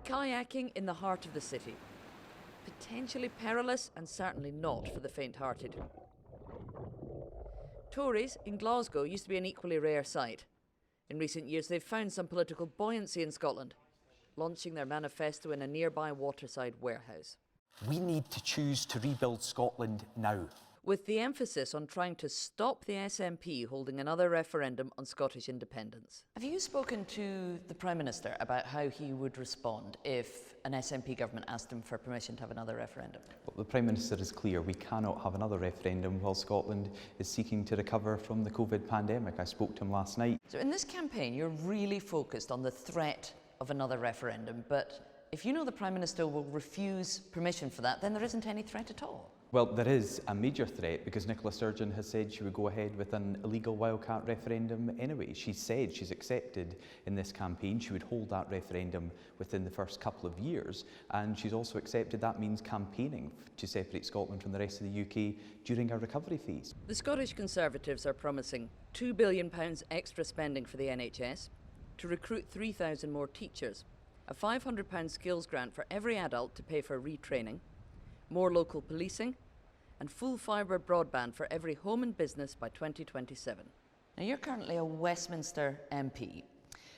Kayaking in the heart of the city. Potentially perilous and certainly not for the faint-hearted. Tories in Glasgow used to be an equally rare sight. In recent years they've found some political buoyancy in Scotland, launching their manifesto in a nearby waterside warehouse. We need to choose to rebuild Scotland now. With the emphasis on trying to stop the SNP holding another referendum on Scottish independence. Have you spoken to the Prime Minister about how he would respond if an SNP government asked him for permission to have another referendum? Well, the Prime Minister is clear. We cannot have another referendum while Scotland is seeking to recover from the COVID pandemic. I spoke to him last night. So in this campaign, you're really focused on the threat of another referendum, but if you know the Prime Minister will refuse permission for that, then there isn't any threat at all. Well, there is a major threat because Nicola Sturgeon has said she would go ahead with an illegal wildcat referendum anyway. She's said, she's accepted in this campaign, she would hold that referendum within the first couple of years, and she's also accepted that means campaigning to separate Scotland from the rest of the UK during our recovery phase. The Scottish Conservatives are promising £2 billion extra spending for the NHS, to recruit 3,000 more teachers, a £500 skills grant for every adult to pay for retraining, more local policing, and full fibre broadband for every home and business by 2027. Now, you're currently a Westminster MP,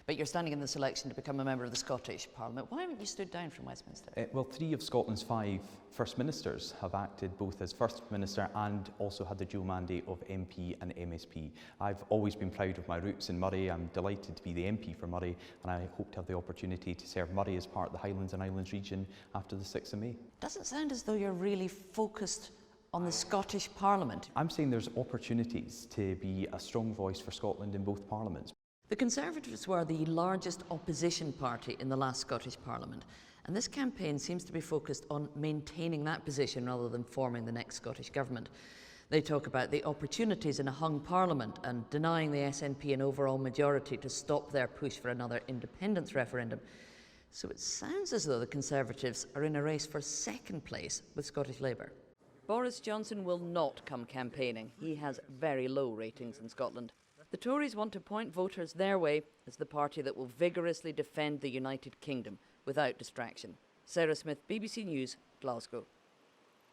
but you're standing in this election to become a member of the Scottish Parliament. Why haven't you stood down from Westminster? Well, 3 of Scotland's 5 First Ministers have acted both as First Minister and also had the dual mandate of MP and MSP. I've always been proud of my roots in Moray. I'm delighted to be the MP for Moray, and I hope to have the opportunity to serve Moray as part of the Highlands and Islands region after the 6th of May. Doesn't sound as though you're really focused on the Scottish Parliament. I'm saying there's opportunities to be a strong voice for Scotland in both parliaments. The Conservatives were the largest opposition party in the last Scottish Parliament, and this campaign seems to be focused on maintaining that position rather than forming the next Scottish Government. They talk about the opportunities in a hung Parliament and denying the SNP an overall majority to stop their push for another independence referendum. So it sounds as though the Conservatives are in a race for second place with Scottish Labour. Boris Johnson will not come campaigning. He has very low ratings in Scotland. The Tories want to point voters their way as the party that will vigorously defend the United Kingdom without distraction. Sarah Smith, BBC News, Glasgow.